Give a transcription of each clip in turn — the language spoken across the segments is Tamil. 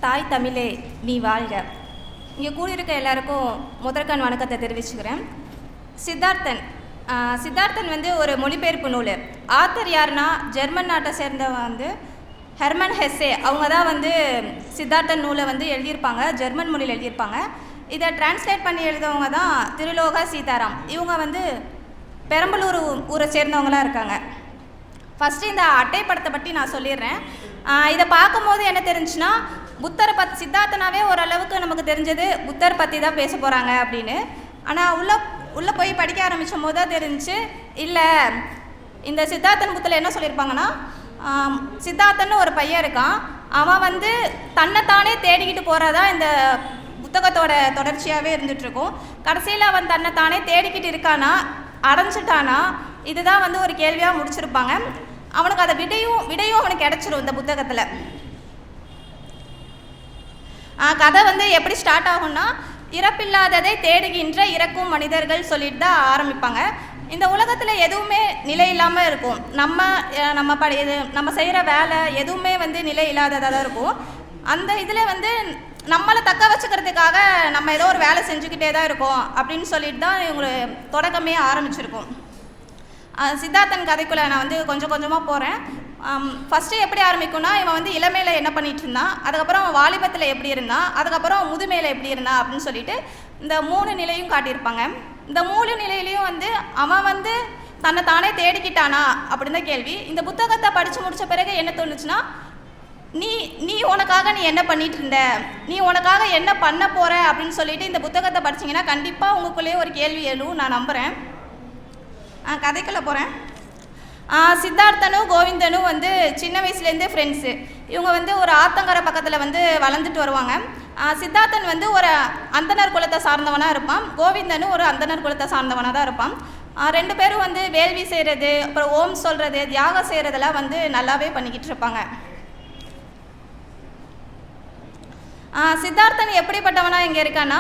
தாய் தமிழே நீ வாழ்க. இங்கே கூடியிருக்க எல்லாருக்கும் முதற்கண் வணக்கத்தை தெரிவிச்சுக்கிறேன். சித்தார்த்தன் வந்து ஒரு மொழிபெயர்ப்பு நூல். ஆத்தர் யாருன்னா ஜெர்மன் நாட்டை சேர்ந்த ஹெர்மன் ஹெஸ்ஸே. அவங்க தான் வந்து சித்தார்த்தன் நூலை வந்து எழுதியிருப்பாங்க, ஜெர்மன் மொழியில் எழுதியிருப்பாங்க. இதை டிரான்ஸ்லேட் பண்ணி எழுதவங்க தான் திருலோக சீதாராம். இவங்க வந்து பெரம்பலூர் ஊரை சேர்ந்தவங்களாக இருக்காங்க. ஃபஸ்ட்டு இந்த அட்டை படத்தை பற்றி நான் சொல்லிடுறேன். இதை பார்க்கும்போது என்ன தெரிஞ்சுன்னா, புத்தரை சித்தார்த்தனாவே ஓரளவுக்கு நமக்கு தெரிஞ்சது புத்தர் பற்றி தான் பேச போகிறாங்க அப்படின்னு. ஆனால் உள்ளே போய் படிக்க ஆரம்பிக்கும் போது தான் தெரிஞ்சு, இல்லை இந்த சித்தார்த்தன் புத்தில் என்ன சொல்லியிருப்பாங்கன்னா, சித்தார்த்தன்னு ஒரு பையன் இருக்கான், அவன் வந்து தன்னைத்தானே தேடிக்கிட்டு போகிறதா இந்த புத்தகத்தோட தொடர்ச்சியாகவே இருந்துகிட்ருக்கும். கடைசியில் அவன் தன்னைத்தானே தேடிக்கிட்டு இருக்கானா, அடைஞ்சிட்டானா, இதுதான் வந்து ஒரு கேள்வியாக முடிச்சிருப்பாங்க. அவனுக்கு அதை விடையும் அவனுக்கு கிடச்சிரும் இந்த புத்தகத்தில். கதை வந்து எப்படி ஸ்டார்ட் ஆகும்னா, இறப்பில்லாததை தேடுகின்ற இறக்கும் மனிதர்கள் சொல்லிட்டு தான் ஆரம்பிப்பாங்க. இந்த உலகத்தில் எதுவுமே நிலை இல்லாமல் இருக்கும். நம்ம செய்கிற வேலை எதுவுமே வந்து நிலை இல்லாததாக தான் இருக்கும். அந்த இதில் வந்து நம்மளை தக்க வச்சுக்கிறதுக்காக நம்ம ஏதோ ஒரு வேலை செஞ்சுக்கிட்டே தான் இருக்கோம் அப்படின்னு சொல்லிட்டு தான் இவங்க தொடக்கமே ஆரம்பிச்சிருக்கும். சித்தார்த்தன் கதைக்குள்ளே நான் வந்து கொஞ்சம் கொஞ்சமாக போகிறேன். ஃபஸ்ட்டு எப்படி ஆரம்பிக்கும்னா, இவன் வந்து இளமையில் என்ன பண்ணிகிட்டு இருந்தான், அதுக்கப்புறம் அவன் வாலிபத்தில் எப்படி இருந்தான், அதுக்கப்புறம் முதுமையில் எப்படி இருந்தான் அப்படின்னு சொல்லிட்டு இந்த 3 நிலையும் காட்டியிருப்பாங்க. இந்த 3 நிலையிலையும் வந்து அவன் வந்து தன்னை தானே தேடிக்கிட்டானா அப்படின்னு தான் கேள்வி. இந்த புத்தகத்தை படித்து முடித்த பிறகு என்ன தோணுச்சுன்னா, நீ உனக்காக நீ என்ன பண்ணிகிட்டு இருந்த, நீ உனக்காக என்ன பண்ண போகிற அப்படின்னு சொல்லிட்டு இந்த புத்தகத்தை படிச்சிங்கன்னா கண்டிப்பாக உங்களுக்குள்ளேயே ஒரு கேள்வி எழும் நான் நம்புகிறேன். கதைக்குள்ளே போகிறேன். சித்தார்த்தனும் கோவிந்தனும் வந்து சின்ன வயசுலேருந்தே ஃப்ரெண்ட்ஸு. இவங்க வந்து ஒரு ஆத்தங்கரை பக்கத்தில் வந்து வளர்ந்துட்டு வருவாங்க. சித்தார்த்தன் வந்து ஒரு அந்தனர் குலத்தை சார்ந்தவனாக இருப்பான், கோவிந்தனும் ஒரு அந்தனர் குலத்தை சார்ந்தவனாக தான் இருப்பான். 2 பேரும் வந்து வேள்வி செய்கிறது, அப்புறம் ஓம் சொல்கிறது, தியாகம் செய்கிறதெல்லாம் வந்து நல்லாவே பண்ணிக்கிட்டு இருப்பாங்க. சித்தார்த்தன் எப்படிப்பட்டவனாக இங்கே இருக்கான்னா,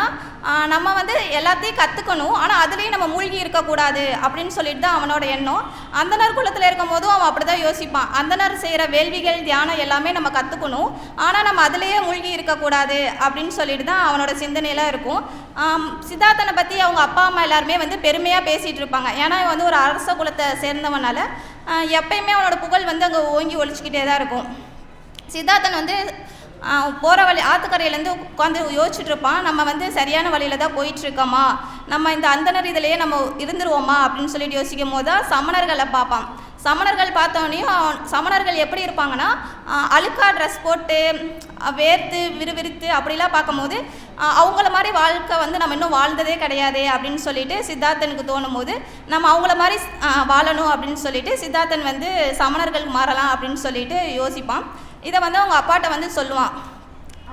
நம்ம வந்து எல்லாத்தையும் கற்றுக்கணும், ஆனால் அதுலேயும் நம்ம மூழ்கி இருக்கக்கூடாது அப்படின்னு சொல்லிட்டு தான் அவனோட எண்ணம். அந்தனர் குலத்தில் இருக்கும் போதும் அவன் அப்படி தான் யோசிப்பான். அந்தனர் செய்கிற வேள்விகள், தியானம் எல்லாமே நம்ம கற்றுக்கணும், ஆனால் நம்ம அதிலேயே மூழ்கி இருக்கக்கூடாது அப்படின்னு சொல்லிட்டு தான் அவனோட சிந்தனையெல்லாம் இருக்கும். சித்தார்த்தனை பற்றி அவங்க அப்பா அம்மா எல்லாருமே வந்து பெருமையாக பேசிகிட்டு இருப்பாங்க. ஏன்னா இவன் வந்து ஒரு அரச குலத்தை சேர்ந்தவனால எப்பயுமே அவனோட புகழ் வந்து அங்கே ஓங்கி ஒழிச்சிக்கிட்டே தான் இருக்கும். சித்தார்த்தன் வந்து போகிற வழி ஆற்றுக்கரையிலேருந்து உட்காந்து யோசிச்சுட்டு இருப்பான், நம்ம வந்து சரியான வழியில் தான் போயிட்டுருக்கோமா, நம்ம இந்த அந்தனர் இதிலேயே நம்ம இருந்துருவோமா அப்படின்னு சொல்லிட்டு யோசிக்கும் போது தான் சமணர்களை பார்ப்பான். சமணர்கள் பார்த்தோன்னையும் சமணர்கள் எப்படி இருப்பாங்கன்னா, அழுக்கா ட்ரெஸ் போட்டு வேர்த்து விறுவிறுத்து அப்படிலாம் பார்க்கும்போது அவங்கள மாதிரி வாழ்க்கை வந்து நம்ம இன்னும் வாழ்ந்ததே கிடையாது அப்படின்னு சொல்லிட்டு சித்தார்த்தனுக்கு தோணும் போது நம்ம அவங்கள மாதிரி வாழணும் அப்படின்னு சொல்லிட்டு சித்தார்த்தன் வந்து சமணர்களுக்கு மாறலாம் அப்படின்னு சொல்லிட்டு யோசிப்பான். இதை வந்து அவங்க அப்பாட்ட வந்து சொல்லுவான்,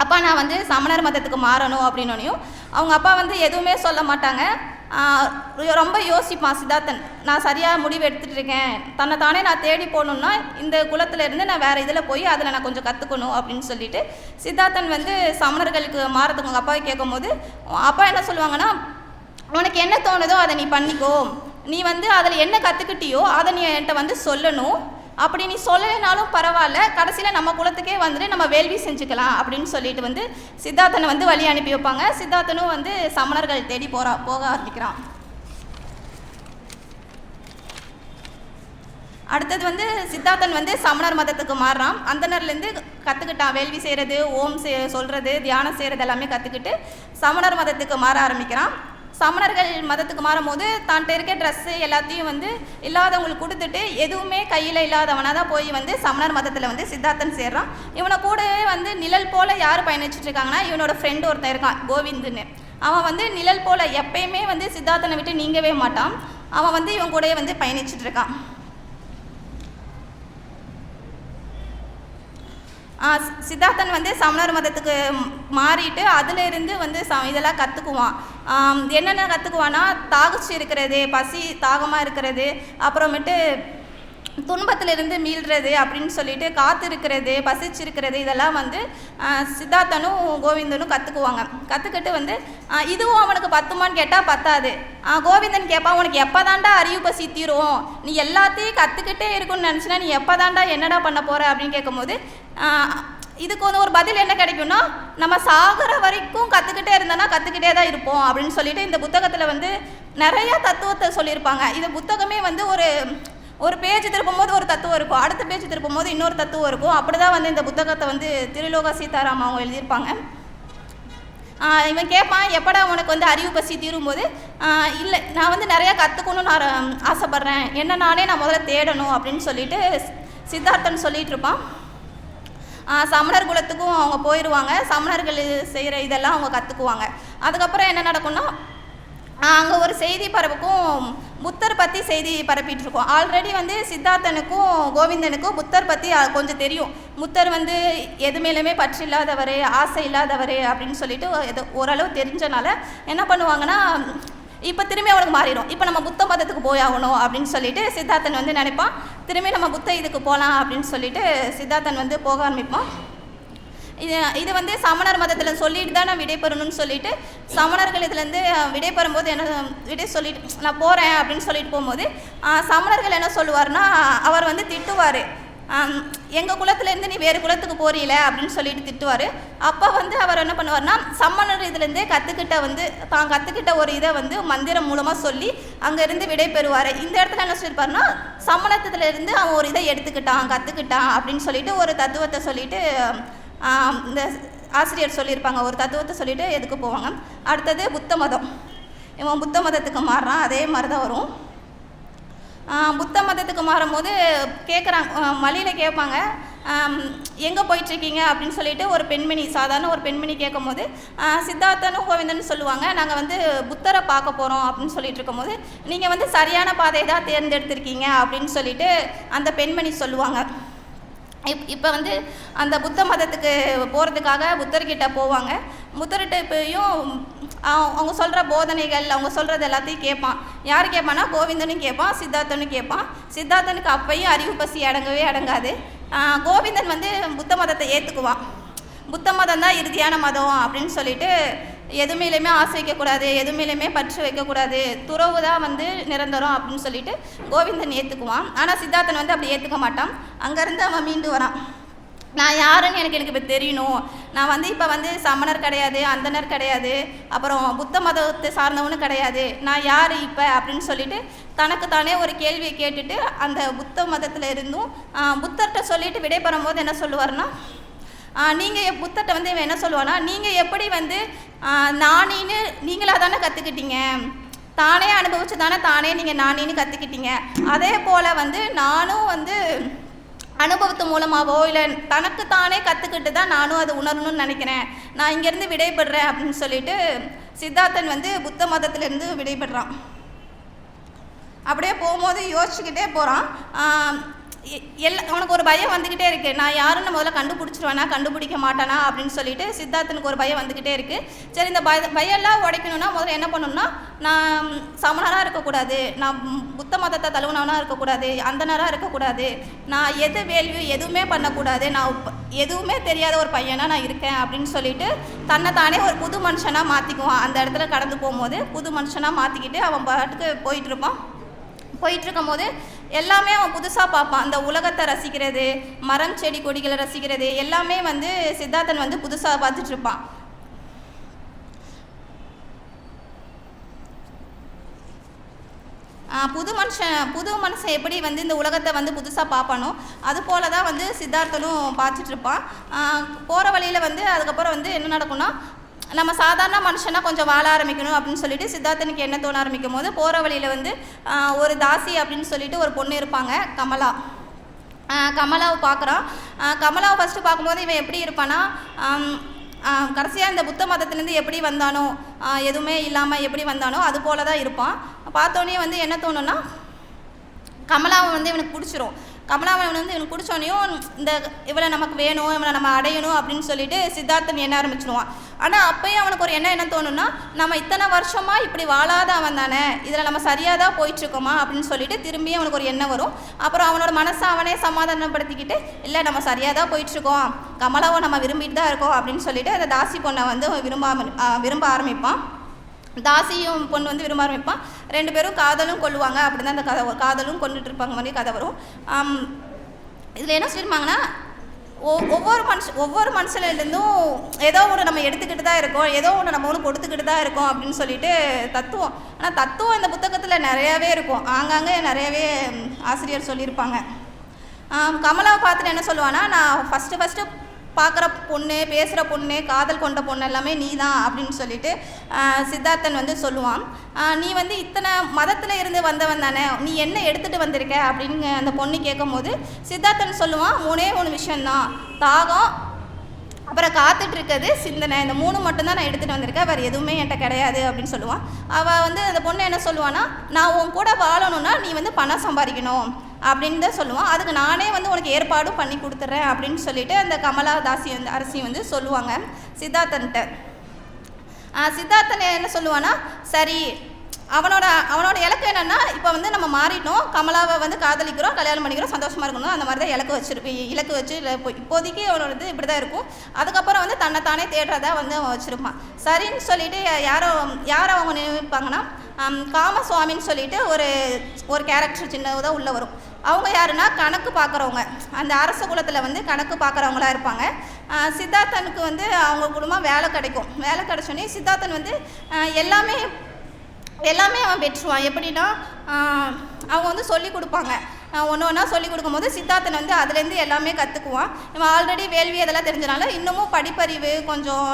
அப்பா நான் வந்து சமணர் மதத்துக்கு மாறணும் அப்படின்னோனையும் அவங்க அப்பா வந்து எதுவுமே சொல்ல மாட்டாங்க. ரொம்ப யோசிப்பான் சித்தார்த்தன், நான் சரியாக முடிவு எடுத்துகிட்டு இருக்கேன், தன்னை தானே நான் தேடி போகணுன்னா இந்த குலத்திலேருந்து நான் வேறு இதில் போய் அதில் நான் கொஞ்சம் கற்றுக்கணும் அப்படின்னு சொல்லிட்டு சித்தார்த்தன் வந்து சமணர்களுக்கு மாறதுக்கு அவங்க அப்பாவை கேட்கும்போது அப்பா என்ன சொல்லுவாங்கன்னா, உனக்கு என்ன தோணுதோ அதை நீ பண்ணிக்கோ, நீ வந்து அதில் என்ன கற்றுக்கிட்டியோ அதை நீ என்கிட்ட வந்து சொல்லணும், அப்படி நீ சொல்லலைனாலும் பரவாயில்ல, கடைசியில் நம்ம குலத்துக்கே வந்துட்டு நம்ம வேள்வி செஞ்சுக்கலாம் அப்படின்னு சொல்லிட்டு வந்து சித்தார்த்தனை வந்து வழி அனுப்பி வைப்பாங்க. சித்தார்த்தனும் வந்து சமணர்கள் தேடி போக ஆரம்பிக்கிறான். அடுத்தது வந்து சித்தார்த்தன் வந்து சமணர் மதத்துக்கு மாறுறான். அந்தனர்லேருந்து கற்றுக்கிட்டான் வேள்வி செய்கிறது, ஓம் சொல்கிறது, தியானம் செய்கிறது எல்லாமே கற்றுக்கிட்டு சமணர் மதத்துக்கு மாற ஆரம்பிக்கிறான். சமணர்கள் மதத்துக்கு மாறும்போது தான்கிட்ட இருக்க ட்ரெஸ்ஸு எல்லாத்தையும் வந்து இல்லாதவங்களுக்கு கொடுத்துட்டு எதுவுமே கையில் இல்லாதவனாக தான் போய் வந்து சமணர் மதத்தில் வந்து சித்தார்த்தன் சேர்றான். இவனை கூடவே வந்து நிழல் போல் யார் பயணிச்சுட்டு இருக்காங்கன்னா, இவனோட ஃப்ரெண்டு ஒருத்தன் இருக்கான் கோவிந்துன்னு. அவன் வந்து நிழல் போல் எப்பயுமே வந்து சித்தார்த்தனை விட்டு நீங்கவே மாட்டான். அவன் வந்து இவன் கூடவே வந்து பயணிச்சுட்டு இருக்கான். சித்தார்த்தன் வந்து சமணர் மதத்துக்கு மாறிட்டு அதிலிருந்து வந்து இதெல்லாம் கற்றுக்குவான். என்னென்ன கற்றுக்குவான்னா, தாகிச்சு இருக்கிறது, பசி தாகமாக இருக்கிறது, அப்புறமேட்டு துன்பத்திலிருந்து மீள்றது அப்படின்னு சொல்லிட்டு காத்திருக்கிறது, பசிச்சிருக்கிறது, இதெல்லாம் வந்து சித்தார்த்தனும் கோவிந்தனும் கற்றுக்குவாங்க. கற்றுக்கிட்டு வந்து இதுவும் அவனுக்கு பத்துமான்னு கேட்டால் பத்தாது. கோவிந்தன் கேட்பான், உனக்கு எப்போ தாண்டா அறிவு பசி தீரும், நீ எல்லாத்தையும் கற்றுக்கிட்டே இருக்குன்னு நினச்சினா நீ எப்போ தாண்டா என்னடா பண்ண போகிற அப்படின்னு கேட்கும்போது இதுக்கு வந்து ஒரு பதில் என்ன கிடைக்கும்னா, நம்ம சாகிற வரைக்கும் கற்றுக்கிட்டே இருந்தோன்னா கற்றுக்கிட்டே தான் இருப்போம் அப்படின்னு சொல்லிட்டு இந்த புத்தகத்தில் வந்து நிறையா தத்துவத்தை சொல்லியிருப்பாங்க. இந்த புத்தகமே வந்து ஒரு பேஜ் திருப்பும்போது ஒரு தத்துவம் இருக்கும், அடுத்த பேஜ் திருப்பும்போது இன்னொரு தத்துவம் இருக்கும். அப்படி தான் வந்து இந்த புத்தகத்தை வந்து திருலோக சீதாராம் அவங்க எழுதியிருப்பாங்க. இவன் கேட்பான், எப்படா உனக்கு வந்து அறிவு பசி தீரும்போது, இல்லை நான் வந்து நிறையா கற்றுக்கணும்னு ஆசைப்பட்றேன், என்ன நானே நான் முதல்ல தேடணும் அப்படின்னு சொல்லிட்டு சித்தார்த்தன் சொல்லிகிட்டு இருப்பான். சமணர் குலத்துக்கும் அவங்க போயிடுவாங்க. சமணர்கள் செய்கிற இதெல்லாம் அவங்க கற்றுக்குவாங்க. அதுக்கப்புறம் என்ன நடக்கும்னா, அங்கே ஒரு செய்தி பரப்புக்கும் புத்தர் பற்றி செய்தி பரப்பிட்டு இருக்கோம். ஆல்ரெடி வந்து சித்தார்த்தனுக்கும் கோவிந்தனுக்கும் புத்தர் பற்றி கொஞ்சம் தெரியும். புத்தர் வந்து எது மேலுமே பற்று இல்லாதவர், ஆசை இல்லாதவர் அப்படின்னு சொல்லிட்டு ஓரளவு தெரிஞ்சனால என்ன பண்ணுவாங்கன்னா, இப்போ திரும்பி அவனுக்கு மாறிடும். இப்போ நம்ம புத்த மதத்துக்கு போயாகணும் அப்படின்னு சொல்லிட்டு சித்தார்த்தன் வந்து நினைப்பான், திரும்பி நம்ம புத்த இதுக்கு போகலாம் அப்படின்னு சொல்லிட்டு சித்தார்த்தன் வந்து போக ஆரம்பிப்பான். இது வந்து சமணர் மதத்தில் சொல்லிட்டு தான் நான் விடை பெறணும்னு சொல்லிட்டு சமணர்கள் இதுலேருந்து விடை பெறும்போது என்ன விடை சொல்லிட்டு நான் போகிறேன் அப்படின்னு சொல்லிட்டு போகும்போது சமணர்கள் என்ன சொல்லுவார்னா, அவர் வந்து திட்டுவார், எங்கள் குலத்துலேருந்து நீ வேறு குலத்துக்கு போறீல அப்படின்னு சொல்லிட்டு திட்டுவார். அப்போ வந்து அவர் என்ன பண்ணுவார்னா, சமணர் இதுலேருந்தே தான் கற்றுக்கிட்ட ஒரு இதை வந்து மந்திரம் மூலமாக சொல்லி அங்கேருந்து விடை பெறுவார். இந்த இடத்துல என்ன சொல்லியிருப்பாருன்னா, சமணத்துலேருந்து அவன் ஒரு இதை கற்றுக்கிட்டான் அப்படின்னு சொல்லிட்டு ஒரு தத்துவத்தை சொல்லிட்டு இந்த ஆசிரியர் சொல்லியிருப்பாங்க. ஒரு தத்துவத்தை சொல்லிவிட்டு எதுக்கு போவாங்க. அடுத்தது புத்த மதம். இவன் புத்த மதத்துக்கு மாறுறான். அதே மாதிரி தான் வரும். புத்த மதத்துக்கு மாறும்போது மலையில் கேட்பாங்க, எங்கே போயிட்டுருக்கீங்க அப்படின்னு சொல்லிட்டு ஒரு பெண்மணி, சாதாரண ஒரு பெண்மணி கேட்கும் போது சித்தார்த்தனும் கோவிந்தனும் சொல்லுவாங்க, நாங்கள் வந்து புத்தரை பார்க்க போகிறோம் அப்படின்னு சொல்லிட்டு இருக்கும்போது, நீங்கள் வந்து சரியான பாதையை தான் தேர்ந்தெடுத்திருக்கீங்க அப்படின்னு சொல்லிட்டு அந்த பெண்மணி சொல்லுவாங்க. இப்போ வந்து அந்த புத்த மதத்துக்கு போகிறதுக்காக புத்தர்கிட்ட போவாங்க. புத்தர்கிட்ட இப்போயும் அவங்க சொல்கிற போதனைகள், அவங்க சொல்கிறது எல்லாத்தையும் கேட்பான். யார் கேட்பான்னா, கோவிந்தனும் கேட்பான், சித்தார்த்தனும் கேட்பான். சித்தார்த்தனுக்கு அப்பையும் அறிவு பசி அடங்காது. கோவிந்தன் வந்து புத்த மதத்தை ஏற்றுக்குவான். புத்த மதம் தான் இறுதியான மதம் அப்படின்னு சொல்லிட்டு எதுமேலுமே ஆசை வைக்கக்கூடாது, எதுமேலுமே பற்று வைக்கக்கூடாது, துறவு தான் வந்து நிரந்தரம் அப்படின்னு சொல்லிட்டு கோவிந்தன் ஏற்றுக்குவான். ஆனால் சித்தார்த்தன் வந்து அப்படி ஏற்றுக்க மாட்டான். அங்கேருந்து அவன் மீண்டு வரான். நான் யாருன்னு எனக்கு இப்போ தெரியணும், நான் வந்து இப்போ வந்து சமணர் கிடையாது, அந்தனர் கிடையாது, அப்புறம் புத்த மதத்தை சார்ந்தவனும் கிடையாது, நான் யார் இப்போ அப்படின்னு சொல்லிட்டு தனக்கு தானே ஒரு கேள்வியை கேட்டுட்டு அந்த புத்த மதத்தில் இருந்தும் புத்தர்கிட்ட சொல்லிட்டு விடைபெறும் போது என்ன சொல்லுவார்னா, நீங்கள் புத்தர்கிட்ட வந்து இவன் என்ன சொல்லுவான்னா, நீங்கள் எப்படி வந்து நானின்னு நீங்களாக தானே கற்றுக்கிட்டீங்க, தானே அனுபவிச்சு தானே நீங்கள் நானின்னு கற்றுக்கிட்டீங்க, அதே போல் வந்து நானும் வந்து அனுபவத்து மூலமாகவோ இல்லை தனக்கு தானே கற்றுக்கிட்டு தான் நானும் அதை உணரணும்னு நினைக்கிறேன், நான் இங்கேருந்து விடைபெறுறேன் அப்படின்னு சொல்லிட்டு சித்தார்த்தன் வந்து புத்த மதத்திலேருந்து விடைபெறான். அப்படியே போகும்போது யோசிச்சுக்கிட்டே போகிறான். அவனுக்கு ஒரு பயம் வந்துக்கிட்டே இருக்குது, நான் யாருன்னு முதல்ல கண்டுபிடிச்சிருவேனா கண்டுபிடிக்க மாட்டானா அப்படின்னு சொல்லிட்டு சித்தார்த்தனுக்கு ஒரு பயம் வந்துக்கிட்டே இருக்குது. சரி, இந்த பயம்லாம் உடைக்கணும்னா முதல்ல என்ன பண்ணணும்னா, நான் சமணராக இருக்கக்கூடாது, நான் புத்த மதத்தை தழுவுனவனாக இருக்கக்கூடாது, அந்தனராக இருக்கக்கூடாது, நான் வேள்வி எதுவுமே பண்ணக்கூடாது, நான் எதுவுமே தெரியாத ஒரு பையனாக நான் இருக்கேன் அப்படின்னு சொல்லிட்டு தன்னை தானே ஒரு புது மனுஷனாக மாற்றிக்குவான். அந்த இடத்துல கடந்து போகும்போது புது மனுஷனாக மாற்றிக்கிட்டு அவன் பாட்டுக்கு போயிட்டுருப்பான். போயிட்டுருக்கும் போது எல்லாமே அவன் புதுசாக பார்ப்பான். அந்த உலகத்தை ரசிக்கிறது, மரம் செடி கொடிகளை ரசிக்கிறது எல்லாமே வந்து சித்தார்த்தன் வந்து புதுசாக பார்த்துட்ருப்பான். புது மனுஷன் எப்படி வந்து இந்த உலகத்தை வந்து புதுசாக பார்ப்பானோ அது போல தான் வந்து சித்தார்த்தனும் பார்த்துட்ருப்பான். போகிற வழியில் வந்து அதுக்கப்புறம் வந்து என்ன நடக்கும்னா, நம்ம சாதாரண மனுஷனாக கொஞ்சம் வாழ ஆரம்பிக்கணும் அப்படின்னு சொல்லிட்டு சித்தார்த்தனுக்கு என்ன தோண ஆரம்பிக்கும் போது, போகிற வழியில் வந்து ஒரு தாசி அப்படின்னு சொல்லிட்டு ஒரு பொண்ணு இருப்பாங்க, கமலாவை பார்க்குறான். கமலாவை ஃபஸ்ட்டு பார்க்கும்போது இவன் எப்படி இருப்பான்னா, கடைசியாக இந்த புத்த மதத்துலேருந்து எப்படி வந்தானோ, எதுவுமே இல்லாமல் எப்படி வந்தானோ அது போல தான் இருப்பான். பார்த்தோன்னே வந்து என்ன தோணுன்னா, கமலாவை வந்து இவனுக்கு பிடிச்சிரும். கமலாவை வந்து இவனுக்கு பிடிச்சோன்னையும் இவளை நமக்கு வேணும், இவனை நம்ம அடையணும் அப்படின்னு சொல்லிட்டு சித்தார்த்தன் எண்ண ஆரம்பிச்சிடுவான். ஆனால் அப்போயும் அவனுக்கு ஒரு என்ன தோணுன்னா, நம்ம இத்தனை வருஷமாக இப்படி வாழாத அவன் தானே, இதில் நம்ம சரியாக தான் போயிட்டுருக்கோமா அப்படின்னு சொல்லிட்டு திரும்பியும் அவனுக்கு ஒரு எண்ணம் வரும். அப்புறம் அவனோட மனசை அவனே சமாதானப்படுத்திக்கிட்டு, இல்லை நம்ம சரியாக தான் போயிட்டுருக்கோம், கமலாவை நம்ம விரும்பிட்டு தான் இருக்கோம் அப்படின்னு சொல்லிட்டு அந்த தாசி பொண்ணை வந்து விரும்ப ஆரம்பிப்பான். தாசியும் பொண்ணு வந்து விரும்ப ஆரம்பிப்பான். 2 பேரும் காதலும் கொள்ளுவாங்க. அப்படி தான் அந்த கதை காதலும் கொண்டுட்டு இருப்பாங்க மாதிரி கதை வரும். இதில் என்ன சொல்லியிருப்பாங்கன்னா, ஒவ்வொரு மனுஷனிலேருந்தும் ஏதோ ஒன்று நம்ம எடுத்துக்கிட்டு தான் இருக்கோம், ஏதோ ஒன்று நம்ம ஒன்று கொடுத்துக்கிட்டு தான் இருக்கோம் அப்படின்னு சொல்லிட்டு தத்துவம். ஆனால் தத்துவம் இந்த புத்தகத்தில் நிறையாவே இருக்கும், ஆங்காங்கே நிறையவே ஆசிரியர் சொல்லியிருப்பாங்க. கமலாவை பார்த்துட்டு என்ன சொல்லுவான்னா, நான் ஃபஸ்ட்டு பார்க்குற பொண்ணு, பேசுகிற பொண்ணு, காதல் கொண்ட பொண்ணு எல்லாமே நீ தான் அப்படின்னு சொல்லிட்டு சித்தார்த்தன் வந்து சொல்லுவான். நீ வந்து இத்தனை மதத்தில் இருந்து வந்தவன் தானே, நீ என்ன எடுத்துகிட்டு வந்திருக்க அப்படின்னு அந்த பொண்ணு கேட்கும் போது சித்தார்த்தன் சொல்லுவான், 3 விஷயந்தான், தாகம், அப்புறம் காத்துட்ருக்கிறது, சிந்தனை, இந்த 3 மட்டும்தான் நான் எடுத்துகிட்டு வந்திருக்கேன், வேறு எதுவுமே என்கிட்ட கிடையாது அப்படின்னு சொல்லுவான். அவள் வந்து அந்த பொண்ணு என்ன சொல்லுவான்னா, நான் உன் கூட வாழணுன்னா நீ வந்து பணம் சம்பாதிக்கணும் அப்படின்னு தான் சொல்லுவான். அதுக்கு நானே வந்து உனக்கு ஏற்பாடும் பண்ணி கொடுத்துட்றேன் அப்படின்னு சொல்லிட்டு அந்த கமலா அரசி வந்து சொல்லுவாங்க சித்தார்த்தன்ட்ட. சித்தார்த்தன் என்ன சொல்லுவான்னா, சரி, அவனோட இலக்கு என்னென்னா, இப்போ வந்து நம்ம மாறிட்டோம், கமலாவை வந்து காதலிக்கிறோம், கல்யாணம் பண்ணிக்கிறோம், சந்தோஷமாக இருக்கணும், அந்த மாதிரி தான் இலக்கு வச்சு இப்போதைக்கு அவனோட இது இப்படி தான் இருக்கும். அதுக்கப்புறம் வந்து தன்னைத்தானே தேடுறதா வந்து அவன் வச்சுருப்பான். சரின்னு சொல்லிட்டு யார் அவங்க நினைப்பாங்கன்னா, காமசுவாமின்னு சொல்லிட்டு ஒரு கேரக்டர் சின்னதாக உள்ளே வரும். அவங்க யாருன்னா கணக்கு பார்க்குறவங்க, அந்த அரச குலத்தில் வந்து கணக்கு பார்க்குறவங்களா இருப்பாங்க. சித்தார்த்தனுக்கு வந்து அவங்க குடும்பம் வேலை கிடைச்சோன்னே சித்தார்த்தன் வந்து எல்லாமே அவன் பெற்றுவான். எப்படின்னா, அவங்க வந்து சொல்லி கொடுப்பாங்க, ஒன்றா சொல்லி கொடுக்கும்போது சித்தார்த்தன் வந்து அதுலேருந்து எல்லாமே கற்றுக்குவான். இவன் ஆல்ரெடி வேள்வி அதெல்லாம் தெரிஞ்சனால இன்னமும் படிப்பறிவு, கொஞ்சம்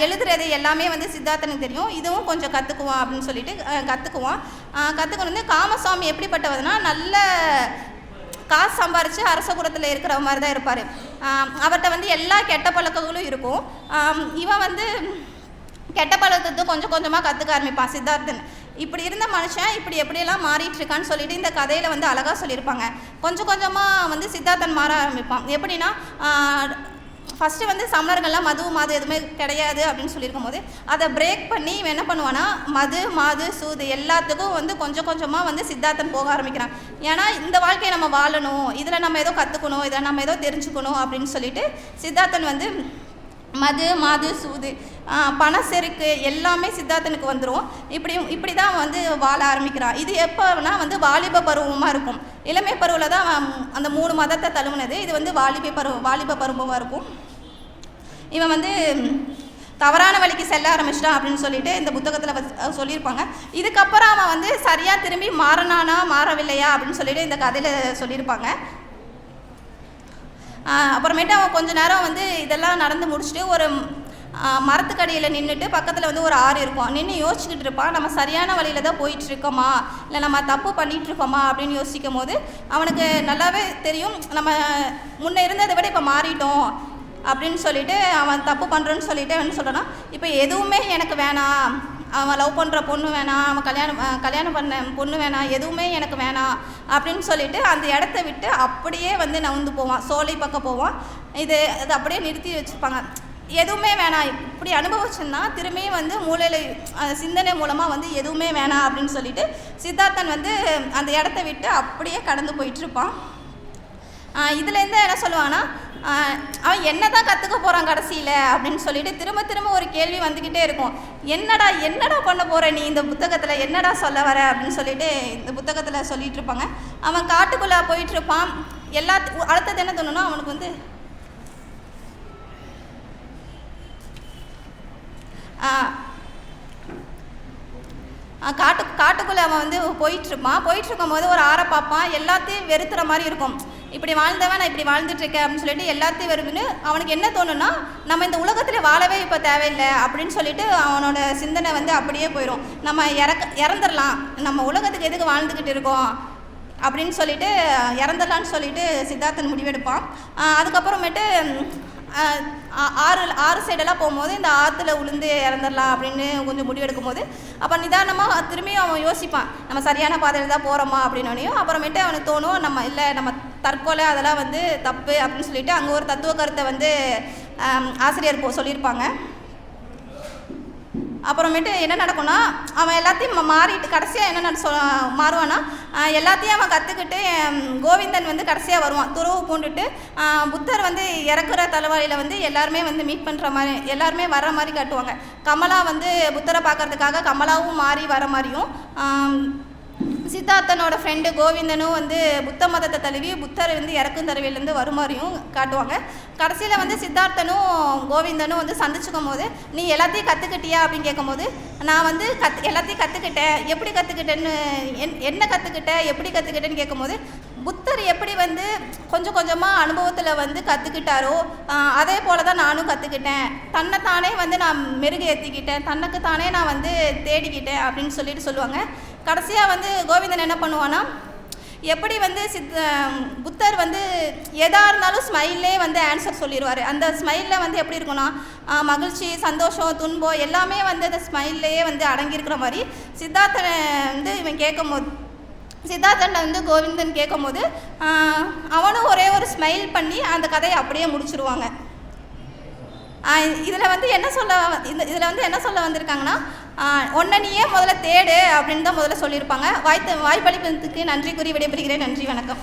எழுதுறது எல்லாமே வந்து சித்தார்த்தனுக்கு தெரியும், இதுவும் கொஞ்சம் கற்றுக்குவான் அப்படின்னு சொல்லிட்டு கற்றுக்கணும். வந்து காமசுவாமி எப்படிப்பட்டவதுன்னா, நல்ல காசு சம்பாரித்து அரச குலத்தில் இருக்கிற மாதிரி தான் இருப்பார். அவர்கிட்ட வந்து எல்லா கெட்ட பழக்கங்களும் இருக்கும். இவன் வந்து கெட்ட பழக்கத்தை கொஞ்சம் கொஞ்சமாக கற்றுக்க ஆரம்பிப்பான் சித்தார்த்தன். இப்படி இருந்த மனுஷன் இப்படி எப்படியெல்லாம் மாறிட்டுருக்கான்னு சொல்லிட்டு இந்த கதையில் வந்து அழகாக சொல்லியிருப்பாங்க. கொஞ்சம் கொஞ்சமாக வந்து சித்தார்த்தன் மாற ஆரம்பிப்பான். எப்படின்னா, ஃபஸ்ட்டு வந்து சமணர்கள்லாம் மது எதுவுமே கிடையாது அப்படின்னு சொல்லியிருக்கும் போது அதை பிரேக் பண்ணி இவன் என்ன பண்ணுவான்னா, மாது சூது எல்லாத்துக்கும் வந்து கொஞ்சம் கொஞ்சமாக வந்து சித்தார்த்தன் போக ஆரம்பிக்கிறான். ஏன்னா இந்த வாழ்க்கையை நம்ம வாழணும், இதில் நம்ம ஏதோ கற்றுக்கணும், இதில் நம்ம ஏதோ தெரிஞ்சுக்கணும் அப்படின்னு சொல்லிட்டு சித்தார்த்தன் வந்து மாது சூது, பணம் செருக்கு எல்லாமே சித்தார்த்தனுக்கு வந்துடும். இப்படி தான் வந்து வாழ ஆரம்பிக்கிறான். இது எப்போனா வந்து வாலிப பருவமாக இருக்கும். இளமை பருவில் தான் அந்த 3 மதத்தை தழுவுனது. இது வந்து வாலிப பருவமாக இருக்கும். இவன் வந்து தவறான வழிக்கு செல்ல ஆரம்பிச்சிட்டான் அப்படின்னு சொல்லிட்டு இந்த புத்தகத்தில் சொல்லியிருப்பாங்க. இதுக்கப்புறம் அவன் வந்து சரியாக திரும்பி மாறனானா மாறவில்லையா அப்படின்னு சொல்லிட்டு இந்த கதையில் சொல்லியிருப்பாங்க. அப்புறமேட்டு அவன் கொஞ்ச நேரம் வந்து இதெல்லாம் நடந்து முடிச்சுட்டு ஒரு மரத்துக்கடியில் நின்றுட்டு பக்கத்தில் வந்து ஒரு ஆறு இருக்கும், நின்று யோசிச்சுக்கிட்டு இருப்பான், நம்ம சரியான வழியில் தான் போயிட்டுருக்கோமா இல்லை நம்ம தப்பு பண்ணிகிட்ருக்கோமா அப்படின்னு யோசிக்கும் போது அவனுக்கு நல்லாவே தெரியும், நம்ம முன்னே இருந்ததை விட இப்போ மாறிட்டோம் அப்படின்னு சொல்லிட்டு அவன் தப்பு பண்ணுறோன்னு சொல்லிட்டு என்ன சொல்கிறான்னா, இப்போ எதுவுமே எனக்கு வேணாம், அவன் லவ் பண்ணுற பொண்ணு வேணாம், அவன் கல்யாணம் பண்ண பொண்ணு வேணாம், எதுவுமே எனக்கு வேணாம் அப்படின்னு சொல்லிட்டு அந்த இடத்த விட்டு அப்படியே வந்து நவுந்து போவான், சோலை பக்கம் போவான். அது அப்படியே நிறுத்தி வச்சுருப்பாங்க. எதுவுமே வேணாம், இப்படி அனுபவிச்சுன்னா திரும்பியும் வந்து மூளையில் சிந்தனை மூலமாக வந்து எதுவுமே வேணாம் அப்படின்னு சொல்லிட்டு சித்தார்த்தன் வந்து அந்த இடத்த விட்டு அப்படியே கடந்து போயிட்டுருப்பான். இதுலேருந்து என்ன சொல்லுவான்னா, அவன் என்ன தான் கற்றுக்க போகிறான் கடைசியில் அப்படின்னு சொல்லிட்டு திரும்ப ஒரு கேள்வி வந்துக்கிட்டே இருக்கும். என்னடா பண்ண போகிற நீ இந்த புத்தகத்தில், என்னடா சொல்ல வர அப்படின்னு சொல்லிட்டு இந்த புத்தகத்தில் சொல்லிகிட்டு இருப்பாங்க. அவன் காட்டுக்குள்ளே போயிட்டுருப்பான். அடுத்தது என்ன தோணுன்னா, அவனுக்கு வந்து காட்டுக்குள்ளே அவன் வந்து போயிட்டுருக்கும் போது ஒரு ஆறை பார்ப்பான். எல்லாத்தையும் வெறுத்துற மாதிரி இருக்கும். இப்படி வாழ்ந்தவன் நான் இப்படி வாழ்ந்துட்டுருக்கேன் அப்படின்னு சொல்லிட்டு எல்லாத்தையும் வெறுப்புன்னு அவனுக்கு என்ன தோணுன்னா, நம்ம இந்த உலகத்தில் வாழவே இப்போ தேவையில்லை அப்படின்னு சொல்லிட்டு அவனோட சிந்தனை வந்து அப்படியே போயிடும். நம்ம இறந்துடலாம், நம்ம உலகத்துக்கு எதுக்கு வாழ்ந்துக்கிட்டு இருக்கோம் அப்படின்னு சொல்லிட்டு இறந்துடலான்னு சொல்லிட்டு சித்தார்த்தன் முடிவெடுப்பான். அதுக்கப்புறமேட்டு ஆறு சைடெல்லாம் போகும்போது இந்த ஆற்றுல உளுந்து இறந்துடலாம் அப்படின்னு கொஞ்சம் முடிவெடுக்கும் போது அப்போ நிதானமாக திரும்பியும் அவன் யோசிப்பான், நம்ம சரியான பாதையில் தான் போகிறோமா அப்படின்னோனையும். அப்புறமேட்டு அவனுக்கு தோணும், நம்ம தற்கொலை அதெல்லாம் வந்து தப்பு அப்படின்னு சொல்லிட்டு அங்கே ஒரு தத்துவ கருத்தை வந்து ஆசிரியர் சொல்லியிருப்பாங்க. அப்புறமேட்டு என்ன நடக்கும்னா, அவன் எல்லாத்தையும் மாறிட்டு கடைசியாக என்ன மாறுவான்னா, எல்லாத்தையும் அவன் கற்றுக்கிட்டு கோவிந்தன் வந்து கடைசியாக வருவான், துறவு பூண்டுட்டு. புத்தர் வந்து இறக்குற தலைவலியில் வந்து எல்லாருமே வந்து மீட் பண்ணுற மாதிரி, எல்லாருமே வர்ற மாதிரி காட்டுவாங்க. கமலா வந்து புத்தரை பார்க்கறதுக்காக கமலாவும் மாறி வர மாதிரியும், சித்தார்த்தனோட ஃப்ரெண்டு கோவிந்தனும் வந்து புத்த மதத்தை தழுவி புத்தர் வந்து இறக்கும் தருவிலேருந்து வருமாறியும் காட்டுவாங்க. கடைசியில் வந்து சித்தார்த்தனும் கோவிந்தனும் வந்து சந்திச்சுக்கும் போது நீ எல்லாத்தையும் கற்றுக்கிட்டியா அப்படின்னு கேட்கும்போது நான் வந்து எல்லாத்தையும் கற்றுக்கிட்டேன். எப்படி கற்றுக்கிட்டேன்னு என்ன கற்றுக்கிட்டேன் எப்படி கற்றுக்கிட்டேன்னு கேட்கும்போது புத்தர் எப்படி வந்து கொஞ்சம் கொஞ்சமாக அனுபவத்தில் வந்து கற்றுக்கிட்டாரோ அதே போல் தான் நானும் கற்றுக்கிட்டேன். தன்னைத்தானே வந்து நான் மெருகேற்றிக்கிட்டேன், தன்னுக்கு தானே நான் வந்து தேடிக்கிட்டேன் அப்படின்னு சொல்லுவாங்க. கடைசியாக வந்து கோவிந்தன் என்ன பண்ணுவான்னா எப்படி வந்து புத்தர் வந்து எதாக இருந்தாலும் ஸ்மைல்லே வந்து ஆன்சர் சொல்லிடுவார். அந்த ஸ்மைலில் வந்து எப்படி இருக்குன்னா மகிழ்ச்சி, சந்தோஷம், துன்பம் எல்லாமே வந்து அந்த ஸ்மைல்லையே வந்து அடங்கியிருக்கிற மாதிரி சித்தார்த்தனை வந்து இவன் கேட்கும்போது சித்தார்த்தன் வந்து கோவிந்தன் கேட்கும்போது அவனும் ஒரே ஒரு ஸ்மைல் பண்ணி அந்த கதையை அப்படியே முடிச்சுருவாங்க. இதில் வந்து இதில் வந்து என்ன சொல்ல வந்திருக்காங்கன்னா ஒன்றை நீயே முதல்ல தேடு அப்படின்னு தான் முதல்ல சொல்லியிருப்பாங்க. வாய்ப்பளிப்பதற்கு நன்றி கூறி விடைபெறுகிறேன். நன்றி, வணக்கம்.